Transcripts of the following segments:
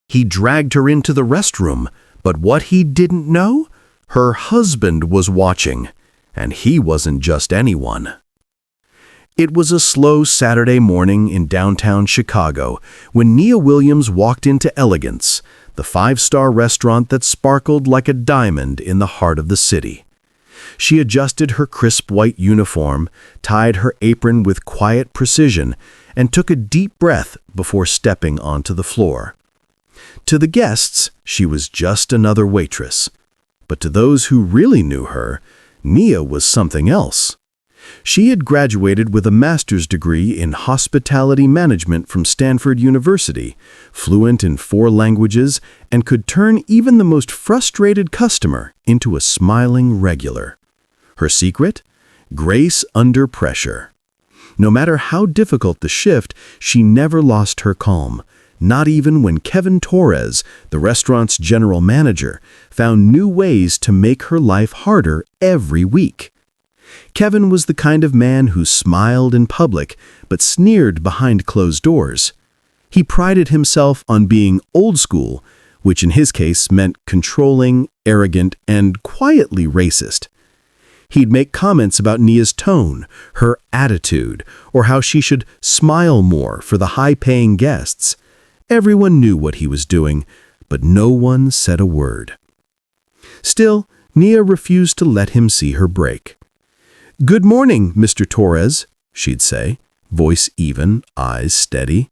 He dragged her into the restroom, but what he didn't know? Her husband was watching, and he wasn't just anyone. It was a slow Saturday morning in downtown Chicago when Nia Williams walked into Elegance, the five-star restaurant that sparkled like a diamond in the heart of the city. She adjusted her crisp white uniform, tied her apron with quiet precision, and took a deep breath before stepping onto the floor. To the guests, she was just another waitress. But to those who really knew her, Nia was something else. She had graduated with a master's degree in hospitality management from Stanford University, fluent in 4 languages, and could turn even the most frustrated customer into a smiling regular. Her secret? Grace under pressure. No matter how difficult the shift, she never lost her calm, not even when Kevin Torres, the restaurant's general manager, found new ways to make her life harder every week. Kevin was the kind of man who smiled in public but sneered behind closed doors. He prided himself on being old school, which in his case meant controlling, arrogant, and quietly racist. He'd make comments about Nia's tone, her attitude, or how she should smile more for the high-paying guests. Everyone knew what he was doing, but no one said a word. Still, Nia refused to let him see her break. "Good morning, Mr. Torres," she'd say, voice even, eyes steady.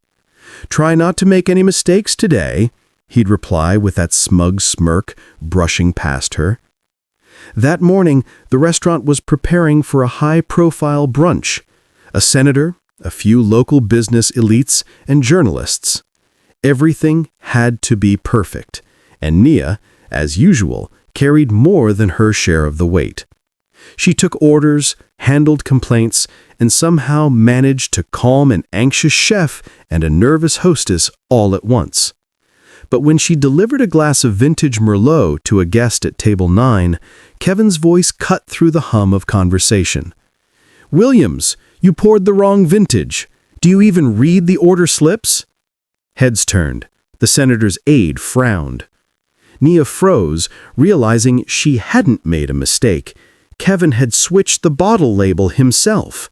"Try not to make any mistakes today," he'd reply with that smug smirk, brushing past her. That morning, the restaurant was preparing for a high-profile brunch. A senator, a few local business elites, and journalists. Everything had to be perfect, and Nia, as usual, carried more than her share of the weight. She took orders, handled complaints, and somehow managed to calm an anxious chef and a nervous hostess all at once. But when she delivered a glass of vintage Merlot to a guest at table 9, Kevin's voice cut through the hum of conversation. "Williams, you poured the wrong vintage. Do you even read the order slips?" Heads turned. The senator's aide frowned. Nia froze, realizing she hadn't made a mistake. Kevin had switched the bottle label himself.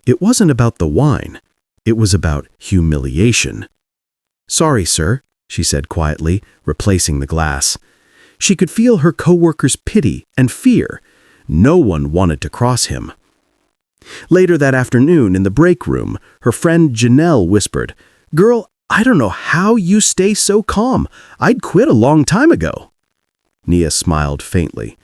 It wasn't about the wine. It was about humiliation. "Sorry, sir," she said quietly, replacing the glass. She could feel her coworker's pity and fear. No one wanted to cross him. Later that afternoon in the break room, her friend Janelle whispered, "Girl, I don't know how you stay so calm. I'd quit a long time ago." Nia smiled faintly.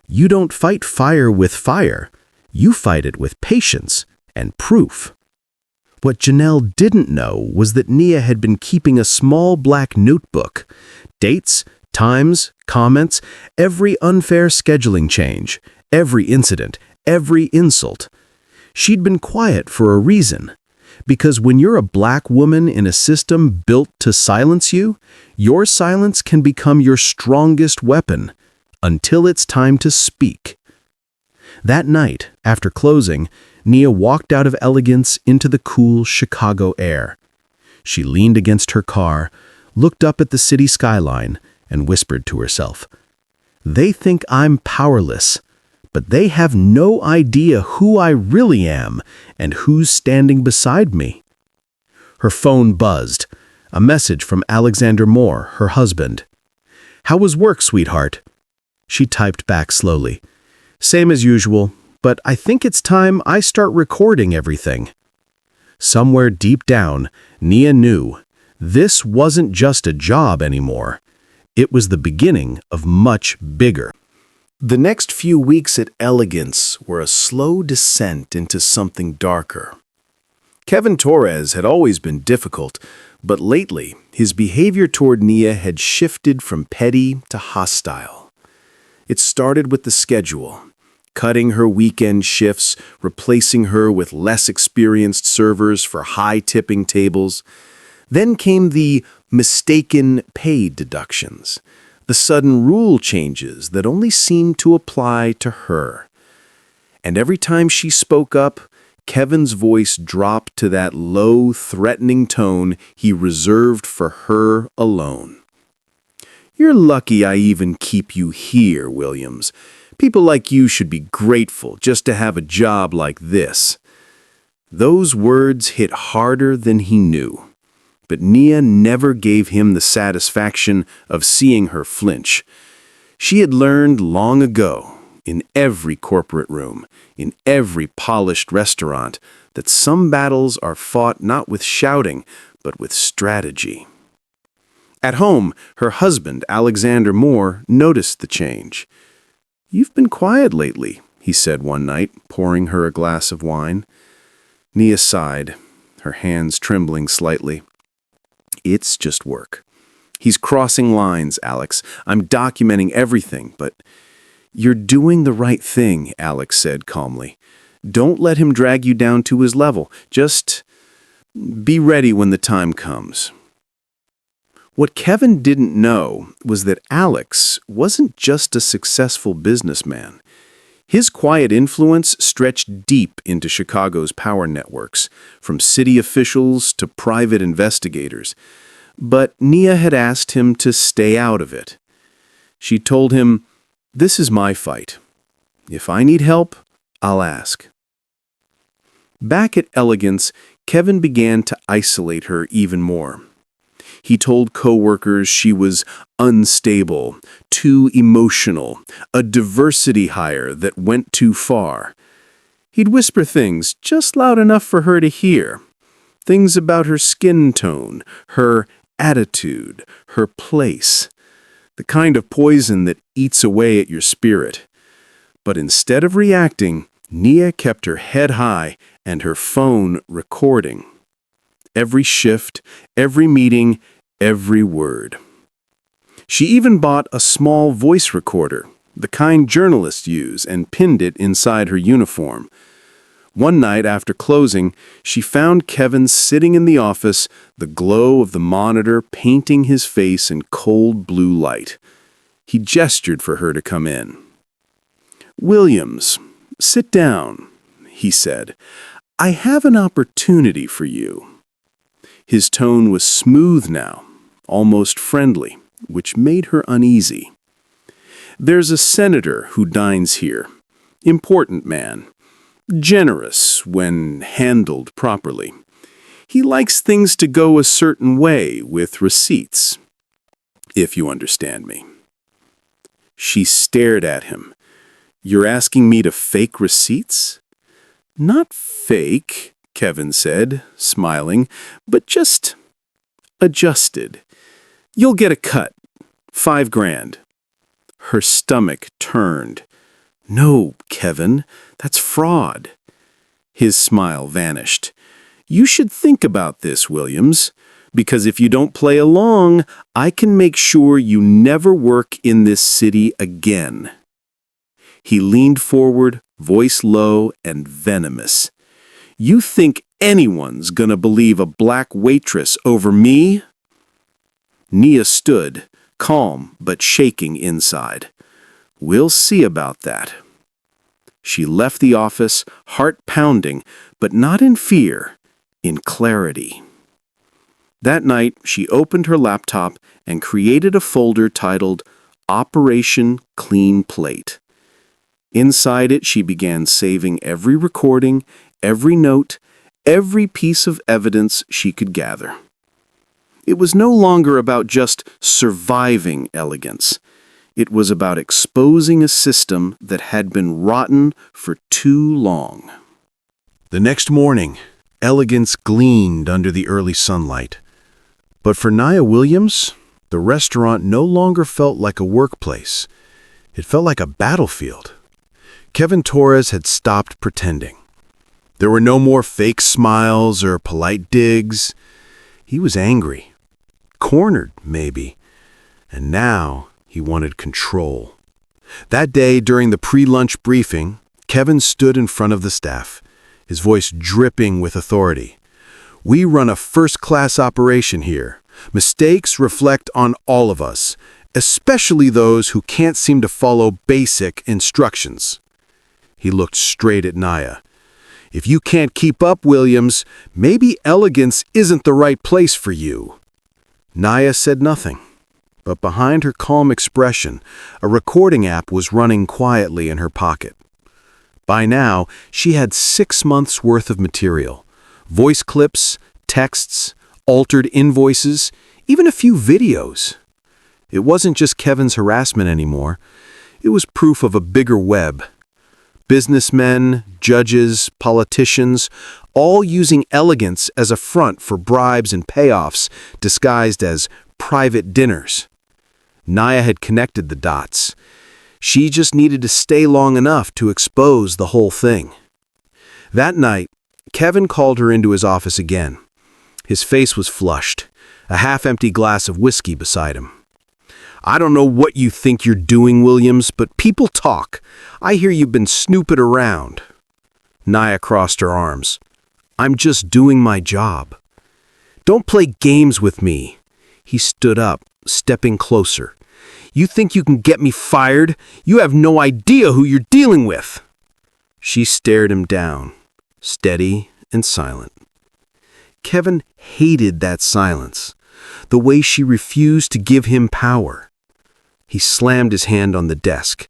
"You don't fight fire with fire. You fight it with patience and proof." What Janelle didn't know was that Nia had been keeping a small black notebook. Dates, times, comments, every unfair scheduling change, every incident, every insult. She'd been quiet for a reason. Because when you're a black woman in a system built to silence you, your silence can become your strongest weapon until it's time to speak. That night, after closing, Nia walked out of Elegance into the cool Chicago air. She leaned against her car, looked up at the city skyline, and whispered to herself, "They think I'm powerless, but they have no idea who I really am and who's standing beside me." Her phone buzzed. A message from Alexander Moore, her husband. "How was work, sweetheart?" She typed back slowly. "Same as usual, but I think it's time I start recording everything." Somewhere deep down, Nia knew this wasn't just a job anymore. It was the beginning of much bigger. The next few weeks at Elegance were a slow descent into something darker. Kevin Torres had always been difficult, but lately his behavior toward Nia had shifted from petty to hostile. It started with the schedule, cutting her weekend shifts, replacing her with less experienced servers for high-tipping tables. Then came the mistaken pay deductions, the sudden rule changes that only seemed to apply to her. And every time she spoke up, Kevin's voice dropped to that low, threatening tone he reserved for her alone. "You're lucky I even keep you here, Williams. People like you should be grateful just to have a job like this." Those words hit harder than he knew. But Nia never gave him the satisfaction of seeing her flinch. She had learned long ago, in every corporate room, in every polished restaurant, that some battles are fought not with shouting, but with strategy. At home, her husband, Alexander Moore, noticed the change. "You've been quiet lately," he said one night, pouring her a glass of wine. Nia sighed, her hands trembling slightly. "It's just work. He's crossing lines, Alex. I'm documenting everything, but—" "You're doing the right thing," Alex said calmly. "Don't let him drag you down to his level. Just be ready when the time comes." What Kevin didn't know was that Alex wasn't just a successful businessman. His quiet influence stretched deep into Chicago's power networks, from city officials to private investigators. But Nia had asked him to stay out of it. She told him, "This is my fight. If I need help, I'll ask." Back at Elegance, Kevin began to isolate her even more. He told coworkers she was unstable, too emotional, a diversity hire that went too far. He'd whisper things just loud enough for her to hear. Things about her skin tone, her attitude, her place. The kind of poison that eats away at your spirit. But instead of reacting, Nia kept her head high and her phone recording. Every shift, every meeting, every word. She even bought a small voice recorder, the kind journalists use, and pinned it inside her uniform. One night after closing, she found Kevin sitting in the office, the glow of the monitor painting his face in cold blue light. He gestured for her to come in. "Williams, sit down," he said. "I have an opportunity for you." His tone was smooth now, almost friendly, which made her uneasy. "There's a senator who dines here. Important man. Generous when handled properly. He likes things to go a certain way with receipts, if you understand me." She stared at him. "You're asking me to fake receipts?" "Not fake," Kevin said, smiling, "but just adjusted. You'll get a cut. $5,000. Her stomach turned. "No, Kevin, that's fraud." His smile vanished. "You should think about this, Williams, because if you don't play along, I can make sure you never work in this city again." He leaned forward, voice low and venomous. "You think anyone's gonna believe a black waitress over me?" Nia stood, calm but shaking inside. "We'll see about that." She left the office, heart pounding, but not in fear, in clarity. That night, she opened her laptop and created a folder titled Operation Clean Plate. Inside it, she began saving every recording, every note, every piece of evidence she could gather. It was no longer about just surviving Elegance. It was about exposing a system that had been rotten for too long. The next morning, Elegance gleamed under the early sunlight. But for Nia Williams, the restaurant no longer felt like a workplace. It felt like a battlefield. Kevin Torres had stopped pretending. There were no more fake smiles or polite digs. He was angry. Cornered, maybe. And now he wanted control. That day, during the pre-lunch briefing, Kevin stood in front of the staff, his voice dripping with authority. "We run a first-class operation here. Mistakes reflect on all of us, especially those who can't seem to follow basic instructions." He looked straight at Nia. "If you can't keep up, Williams, maybe Elegance isn't the right place for you." Nia said nothing. But behind her calm expression, a recording app was running quietly in her pocket. By now, she had 6 months' worth of material. Voice clips, texts, altered invoices, even a few videos. It wasn't just Kevin's harassment anymore. It was proof of a bigger web. Businessmen, judges, politicians, all using elegance as a front for bribes and payoffs disguised as private dinners. Nia had connected the dots. She just needed to stay long enough to expose the whole thing. That night, Kevin called her into his office again. His face was flushed, a half-empty glass of whiskey beside him. "I don't know what you think you're doing, Williams, but people talk. I hear you've been snooping around." Nia crossed her arms. "I'm just doing my job." "Don't play games with me." He stood up, stepping closer. "You think you can get me fired? You have no idea who you're dealing with." She stared him down, steady and silent. Kevin hated that silence, the way she refused to give him power. He slammed his hand on the desk.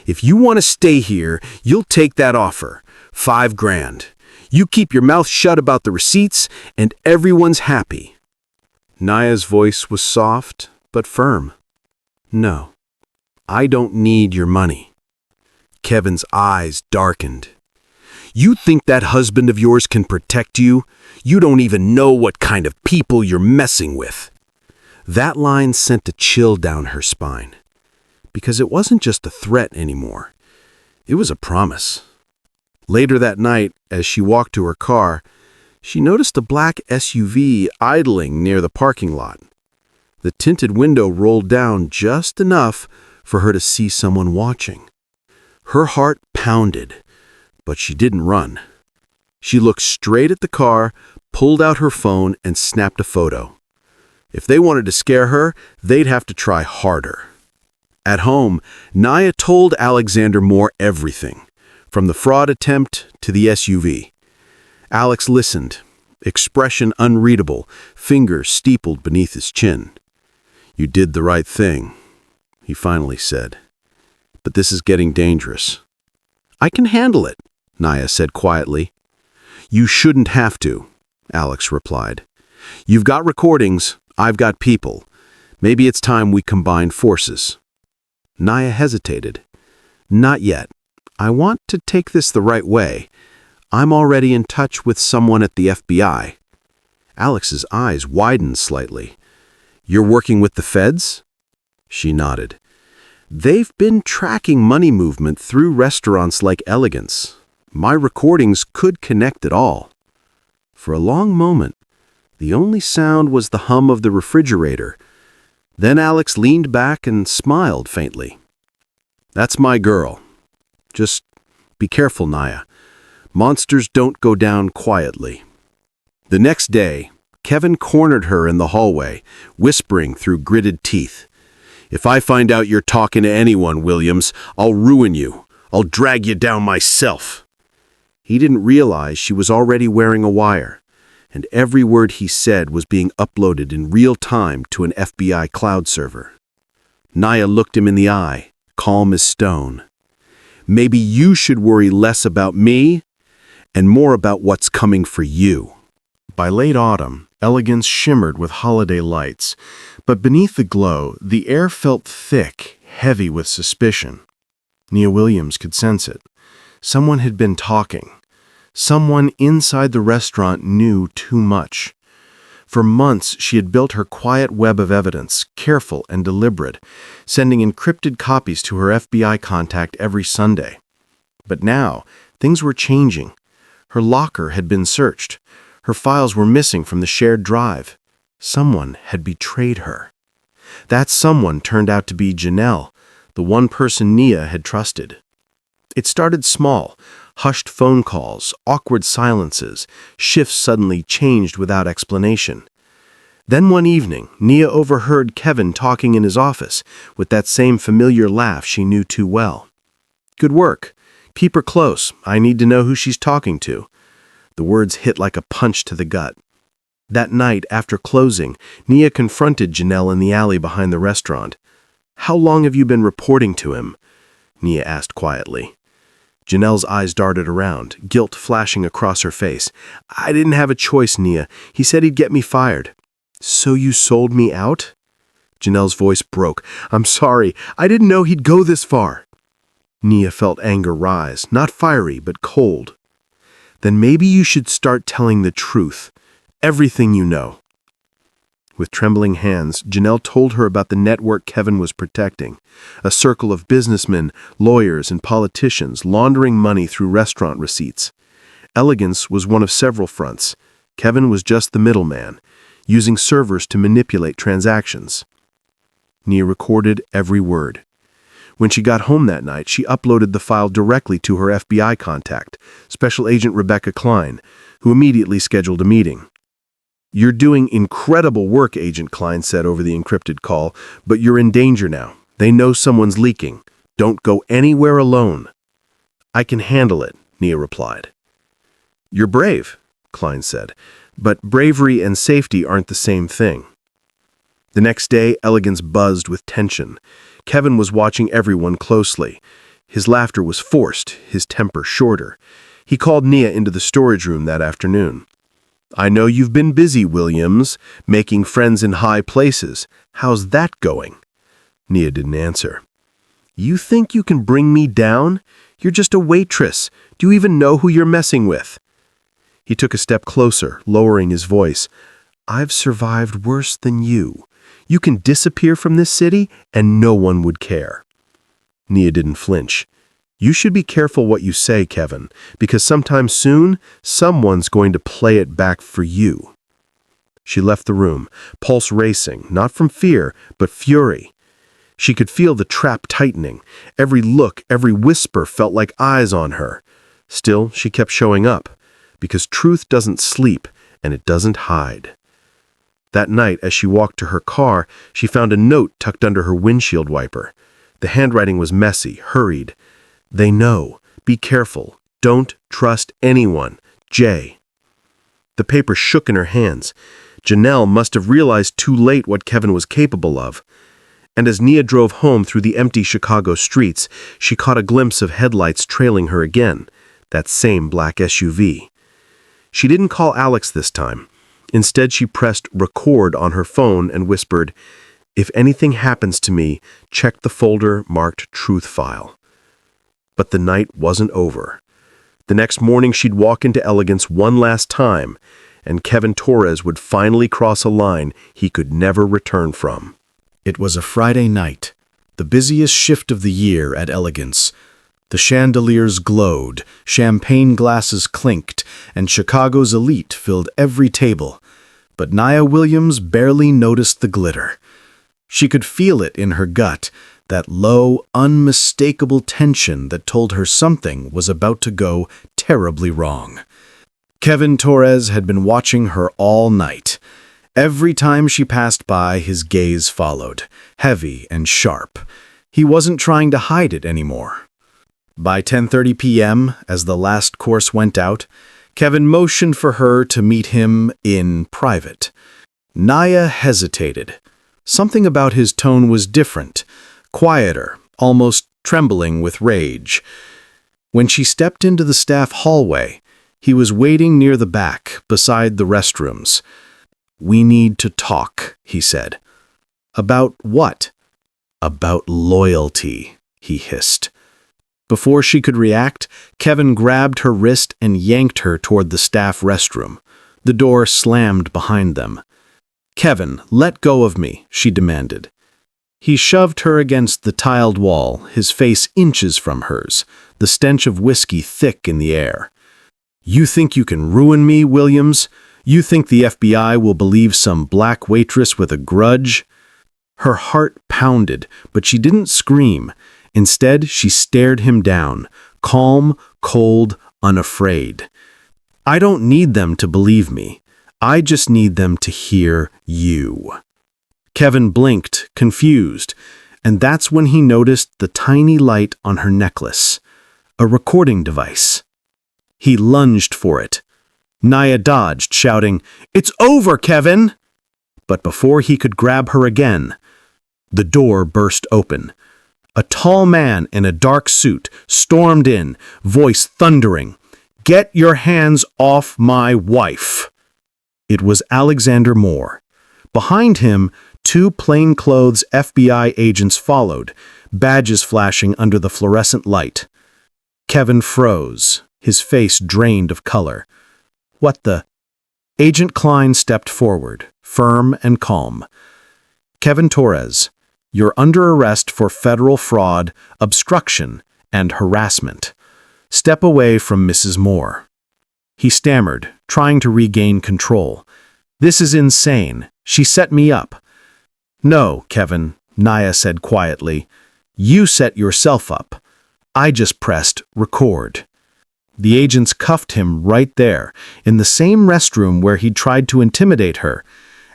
"If you want to stay here, you'll take that offer. 5 grand. You keep your mouth shut about the receipts, and everyone's happy." Nia's voice was soft but firm. "No, I don't need your money." Kevin's eyes darkened. "You think that husband of yours can protect you? You don't even know what kind of people you're messing with." That line sent a chill down her spine. Because it wasn't just a threat anymore. It was a promise. Later that night, as she walked to her car, she noticed a black SUV idling near the parking lot. The tinted window rolled down just enough for her to see someone watching. Her heart pounded, but she didn't run. She looked straight at the car, pulled out her phone, and snapped a photo. If they wanted to scare her, they'd have to try harder. At home, Nia told Alexander Moore everything, from the fraud attempt to the SUV. Alex listened, expression unreadable, fingers steepled beneath his chin. "You did the right thing," he finally said. "But this is getting dangerous." "I can handle it," Nia said quietly. "You shouldn't have to," Alex replied. "You've got recordings, I've got people. Maybe it's time we combine forces." Nia hesitated. "Not yet. I want to take this the right way. I'm already in touch with someone at the FBI. Alex's eyes widened slightly. "You're working with the feds?" She nodded. "They've been tracking money movement through restaurants like Elegance. My recordings could connect it all." For a long moment, the only sound was the hum of the refrigerator. Then Alex leaned back and smiled faintly. "That's my girl. Just be careful, Nia. Monsters don't go down quietly." The next day, Kevin cornered her in the hallway, whispering through gritted teeth. "If I find out you're talking to anyone, Williams, I'll ruin you. I'll drag you down myself." He didn't realize she was already wearing a wire, and every word he said was being uploaded in real time to an FBI cloud server. Nia looked him in the eye, calm as stone. "Maybe you should worry less about me and more about what's coming for you." By late autumn, Elegance shimmered with holiday lights, but beneath the glow, the air felt thick, heavy with suspicion. Nia Williams could sense it. Someone had been talking. Someone inside the restaurant knew too much. For months, she had built her quiet web of evidence, careful and deliberate, sending encrypted copies to her FBI contact every Sunday. But now, things were changing. Her locker had been searched. Her files were missing from the shared drive. Someone had betrayed her. That someone turned out to be Janelle, the one person Nia had trusted. It started small, hushed phone calls, awkward silences, shifts suddenly changed without explanation. Then one evening, Nia overheard Kevin talking in his office with that same familiar laugh she knew too well. "Good work. Keep her close. I need to know who she's talking to." The words hit like a punch to the gut. That night, after closing, Nia confronted Janelle in the alley behind the restaurant. "How long have you been reporting to him?" Nia asked quietly. Janelle's eyes darted around, guilt flashing across her face. "I didn't have a choice, Nia. He said he'd get me fired." "So you sold me out?" Janelle's voice broke. "I'm sorry. I didn't know he'd go this far." Nia felt anger rise, not fiery, but cold. "Then maybe you should start telling the truth. Everything you know." With trembling hands, Janelle told her about the network Kevin was protecting, a circle of businessmen, lawyers, and politicians laundering money through restaurant receipts. Elegance was one of several fronts. Kevin was just the middleman, using servers to manipulate transactions. Nia recorded every word. When she got home that night, she uploaded the file directly to her FBI contact, Special Agent Rebecca Klein, who immediately scheduled a meeting. "You're doing incredible work," Agent Klein said over the encrypted call, "but you're in danger now. They know someone's leaking. Don't go anywhere alone." "I can handle it," Nia replied. "You're brave," Klein said, "but bravery and safety aren't the same thing." The next day, Elegance buzzed with tension. Kevin was watching everyone closely. His laughter was forced, his temper shorter. He called Nia into the storage room that afternoon. "I know you've been busy, Williams, making friends in high places. How's that going?" Nia didn't answer. "You think you can bring me down? You're just a waitress. Do you even know who you're messing with?" He took a step closer, lowering his voice. "I've survived worse than you. You can disappear from this city and no one would care." Nia didn't flinch. "You should be careful what you say, Kevin, because sometime soon, someone's going to play it back for you." She left the room, pulse racing, not from fear, but fury. She could feel the trap tightening. Every look, every whisper felt like eyes on her. Still, she kept showing up, because truth doesn't sleep and it doesn't hide. That night, as she walked to her car, she found a note tucked under her windshield wiper. The handwriting was messy, hurried. "They know. Be careful. Don't trust anyone. Jay." The paper shook in her hands. Janelle must have realized too late what Kevin was capable of. And as Nia drove home through the empty Chicago streets, she caught a glimpse of headlights trailing her again, that same black SUV. She didn't call Alex this time. Instead, she pressed record on her phone and whispered, "If anything happens to me, check the folder marked truth file." But the night wasn't over. The next morning, she'd walk into Elegance one last time, and Kevin Torres would finally cross a line he could never return from. It was a Friday night, the busiest shift of the year at Elegance. The chandeliers glowed, champagne glasses clinked, and Chicago's elite filled every table. But Nia Williams barely noticed the glitter. She could feel it in her gut, that low, unmistakable tension that told her something was about to go terribly wrong. Kevin Torres had been watching her all night. Every time she passed by, his gaze followed, heavy and sharp. He wasn't trying to hide it anymore. By 10:30 p.m., as the last course went out, Kevin motioned for her to meet him in private. Nia hesitated. Something about his tone was different, quieter, almost trembling with rage. When she stepped into the staff hallway, he was waiting near the back, beside the restrooms. "We need to talk," he said. "About what?" "About loyalty," he hissed. Before she could react, Kevin grabbed her wrist and yanked her toward the staff restroom. The door slammed behind them. "Kevin, let go of me," she demanded. He shoved her against the tiled wall, his face inches from hers, the stench of whiskey thick in the air. "You think you can ruin me, Williams? You think the FBI will believe some black waitress with a grudge?" Her heart pounded, but she didn't scream. Instead, she stared him down, calm, cold, unafraid. "I don't need them to believe me. I just need them to hear you." Kevin blinked, confused, and that's when he noticed the tiny light on her necklace, a recording device. He lunged for it. Nia dodged, shouting, "It's over, Kevin!" But before he could grab her again, the door burst open. A tall man in a dark suit stormed in, voice thundering, "Get your hands off my wife!" It was Alexander Moore. Behind him, two plainclothes FBI agents followed, badges flashing under the fluorescent light. Kevin froze, his face drained of color. "What the—" Agent Klein stepped forward, firm and calm. "Kevin Torres, you're under arrest for federal fraud, obstruction, and harassment. Step away from Mrs. Moore." He stammered, trying to regain control. "This is insane. She set me up." "No, Kevin," Nia said quietly. "You set yourself up. I just pressed record." The agents cuffed him right there, in the same restroom where he'd tried to intimidate her.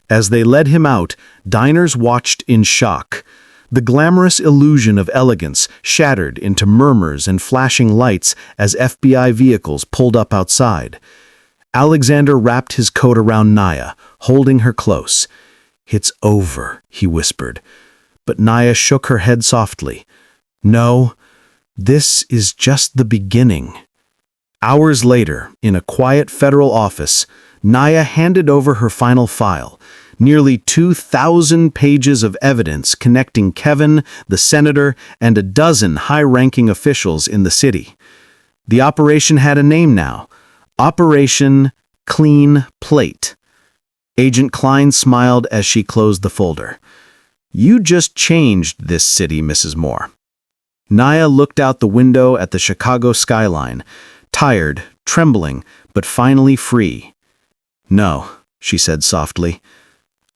As they led him out, diners watched in shock. The glamorous illusion of elegance shattered into murmurs and flashing lights as FBI vehicles pulled up outside. Alexander wrapped his coat around Nia, holding her close. "It's over," he whispered. But Nia shook her head softly. "No, this is just the beginning." Hours later, in a quiet federal office, Nia handed over her final file, nearly 2,000 pages of evidence connecting Kevin, the senator, and a dozen high-ranking officials in the city. The operation had a name now: Operation Clean Plate. Agent Klein smiled as she closed the folder. "You just changed this city, Mrs. Moore." Nia looked out the window at the Chicago skyline, tired, trembling, but finally free. "No," she said softly.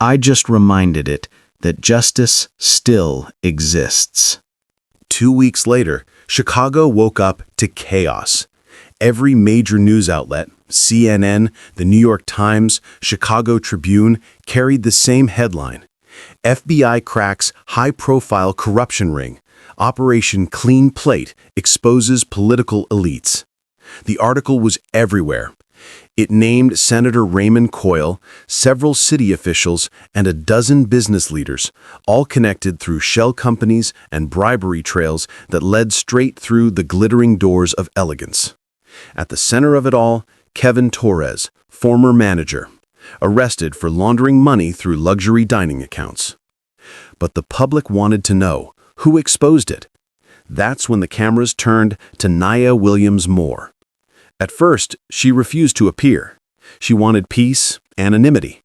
"I just reminded it that justice still exists." 2 weeks later, Chicago woke up to chaos. Every major news outlet, CNN, the New York Times, Chicago Tribune, carried the same headline: FBI cracks high-profile corruption ring. Operation Clean Plate exposes political elites. The article was everywhere. It named Senator Raymond Coyle, several city officials, and a dozen business leaders, all connected through shell companies and bribery trails that led straight through the glittering doors of elegance. At the center of it all, Kevin Torres, former manager, arrested for laundering money through luxury dining accounts. But the public wanted to know who exposed it. That's when the cameras turned to Nia Williams Moore. At first, she refused to appear. She wanted peace, anonymity.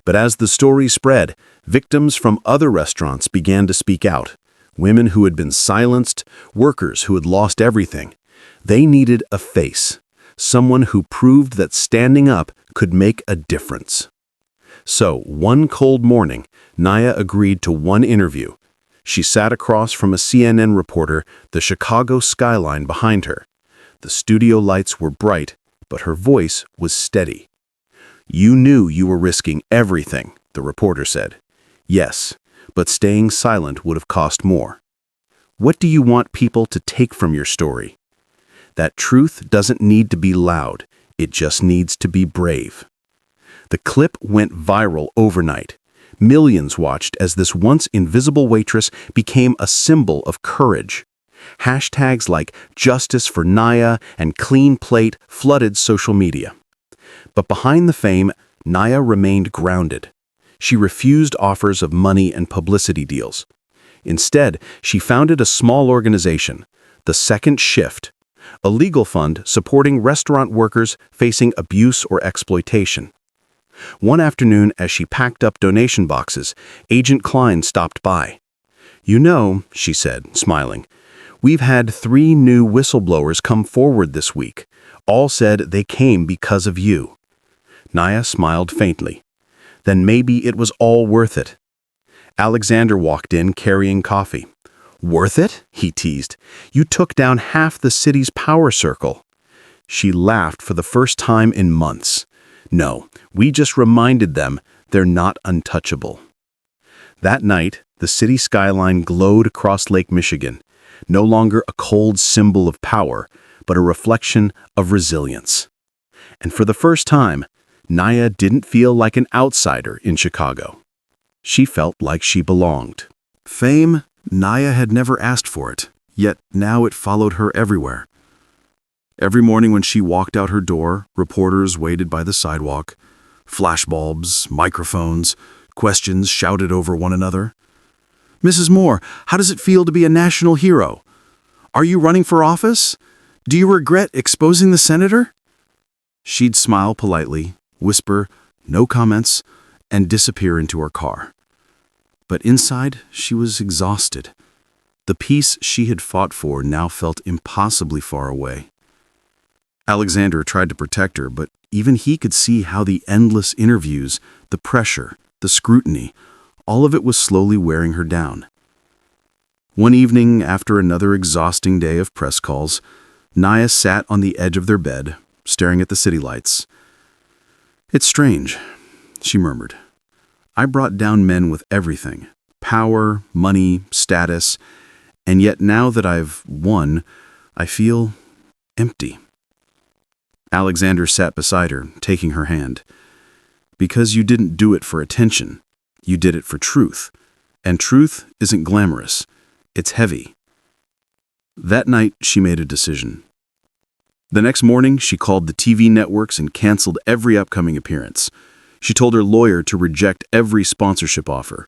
But as the story spread, victims from other restaurants began to speak out. Women who had been silenced, workers who had lost everything. They needed a face, someone who proved that standing up could make a difference. So, one cold morning, Nia agreed to one interview. She sat across from a CNN reporter, the Chicago skyline behind her. The studio lights were bright, but her voice was steady. "You knew you were risking everything," the reporter said. "Yes, but staying silent would have cost more. What do you want people to take from your story? That truth doesn't need to be loud, it just needs to be brave." The clip went viral overnight. Millions watched as this once invisible waitress became a symbol of courage. Hashtags like "Justice for Nia" and "Clean Plate" flooded social media. But behind the fame, Nia remained grounded. She refused offers of money and publicity deals. Instead, she founded a small organization, The Second Shift, a legal fund supporting restaurant workers facing abuse or exploitation. One afternoon, as she packed up donation boxes, Agent Klein stopped by. "You know," she said, smiling, "we've had 3 new whistleblowers come forward this week. All said they came because of you." Nia smiled faintly. Then maybe it was all worth it. Alexander walked in carrying coffee. "Worth it?" he teased. "You took down half the city's power circle." She laughed for the first time in months. "No, we just reminded them they're not untouchable." That night, the city skyline glowed across Lake Michigan, no longer a cold symbol of power, but a reflection of resilience. And for the first time, Nia didn't feel like an outsider in Chicago. She felt like she belonged. Fame, Nia had never asked for it, yet now it followed her everywhere. Every morning when she walked out her door, reporters waited by the sidewalk. Flashbulbs, microphones, questions shouted over one another. "Mrs. Moore, how does it feel to be a national hero? Are you running for office? Do you regret exposing the senator?" She'd smile politely, whisper, "No comments," and disappear into her car. But inside, she was exhausted. The peace she had fought for now felt impossibly far away. Alexander tried to protect her, but even he could see how the endless interviews, the pressure, the scrutiny, all of it was slowly wearing her down. One evening, after another exhausting day of press calls, Nia sat on the edge of their bed, staring at the city lights. "It's strange," she murmured. "I brought down men with everything, power, money, status, and yet now that I've won, I feel empty." Alexander sat beside her, taking her hand. "Because you didn't do it for attention. You did it for truth. And truth isn't glamorous. It's heavy." That night, she made a decision. The next morning, she called the TV networks and canceled every upcoming appearance. She told her lawyer to reject every sponsorship offer.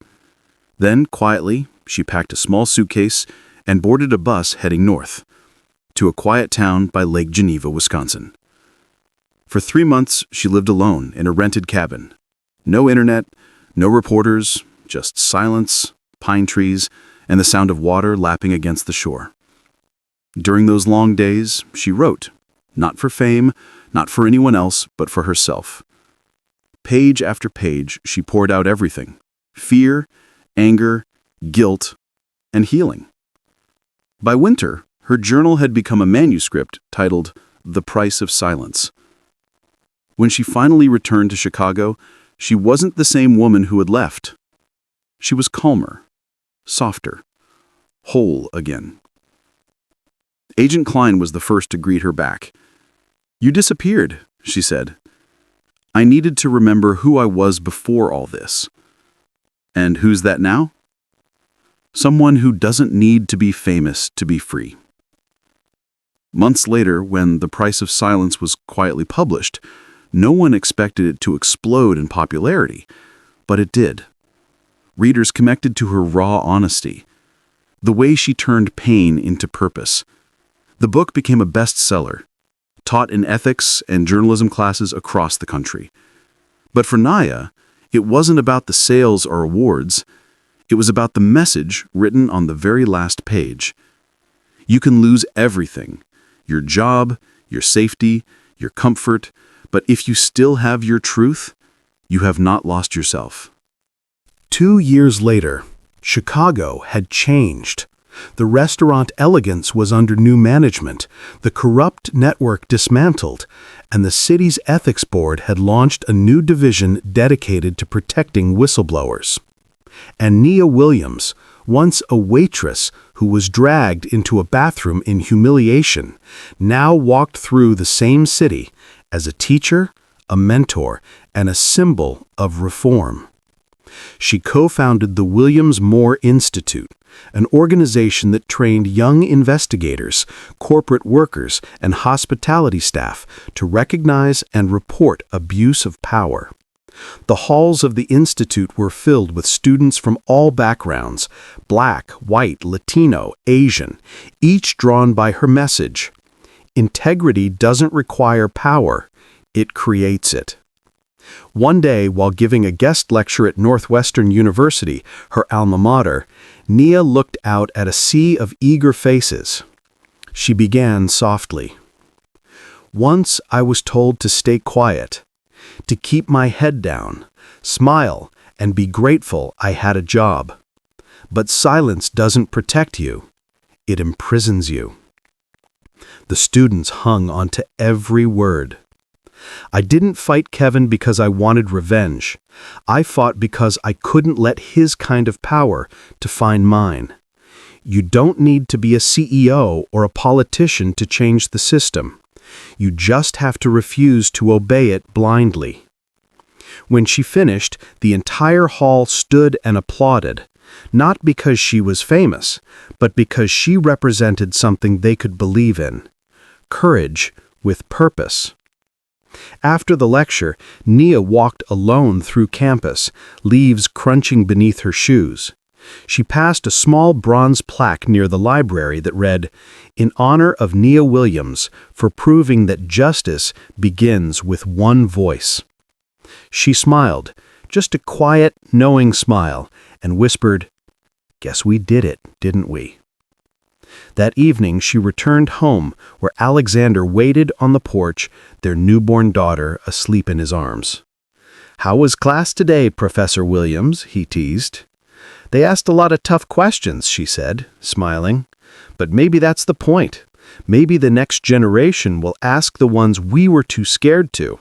Then, quietly, she packed a small suitcase and boarded a bus heading north, to a quiet town by Lake Geneva, Wisconsin. For 3 months, she lived alone in a rented cabin. No internet, no reporters, just silence, pine trees, and the sound of water lapping against the shore. During those long days, she wrote, not for fame, not for anyone else, but for herself. Page after page, she poured out everything: fear, anger, guilt, and healing. By winter, her journal had become a manuscript titled "The Price of Silence." When she finally returned to Chicago, she wasn't the same woman who had left. She was calmer, softer, whole again. Agent Klein was the first to greet her back. "You disappeared," she said. "I needed to remember who I was before all this." "And who's that now?" "Someone who doesn't need to be famous to be free." Months later, when The Price of Silence was quietly published, no one expected it to explode in popularity, but it did. Readers connected to her raw honesty, the way she turned pain into purpose. The book became a bestseller, taught in ethics and journalism classes across the country. But for Nia, it wasn't about the sales or awards. It was about the message written on the very last page. You can lose everything: your job, your safety, your comfort, but if you still have your truth, you have not lost yourself. 2 years later, Chicago had changed. The restaurant Elegance was under new management, the corrupt network dismantled, and the city's ethics board had launched a new division dedicated to protecting whistleblowers. And Nia Williams, once a waitress who was dragged into a bathroom in humiliation, now walked through the same city as a teacher, a mentor, and a symbol of reform. She co-founded the Williams Moore Institute, an organization that trained young investigators, corporate workers, and hospitality staff to recognize and report abuse of power. The halls of the Institute were filled with students from all backgrounds: Black, white, Latino, Asian, each drawn by her message. Integrity doesn't require power, it creates it. One day, while giving a guest lecture at Northwestern University, her alma mater, Nia looked out at a sea of eager faces. She began softly. "Once I was told to stay quiet, to keep my head down, smile, and be grateful I had a job. But silence doesn't protect you, it imprisons you." The students hung onto every word. "I didn't fight Kevin because I wanted revenge. I fought because I couldn't let his kind of power define mine. You don't need to be a CEO or a politician to change the system. You just have to refuse to obey it blindly." When she finished, the entire hall stood and applauded, not because she was famous, but because she represented something they could believe in: courage with purpose. After the lecture, Nia walked alone through campus, leaves crunching beneath her shoes. She passed a small bronze plaque near the library that read, "In honor of Nia Williams, for proving that justice begins with one voice." She smiled, just a quiet, knowing smile, and whispered, "Guess we did it, didn't we?" That evening she returned home, where Alexander waited on the porch, their newborn daughter asleep in his arms. "How was class today, Professor Williams?" he teased. "They asked a lot of tough questions," she said, smiling. "But maybe that's the point. Maybe the next generation will ask the ones we were too scared to."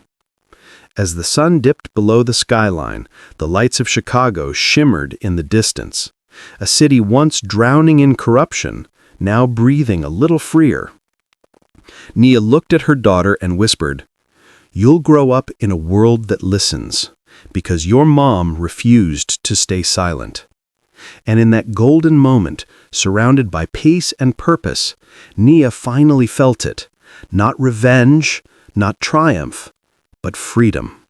As the sun dipped below the skyline, the lights of Chicago shimmered in the distance. A city once drowning in corruption, now breathing a little freer. Nia looked at her daughter and whispered, "You'll grow up in a world that listens, because your mom refused to stay silent." And in that golden moment, surrounded by peace and purpose, Nia finally felt it. Not revenge, not triumph, but freedom.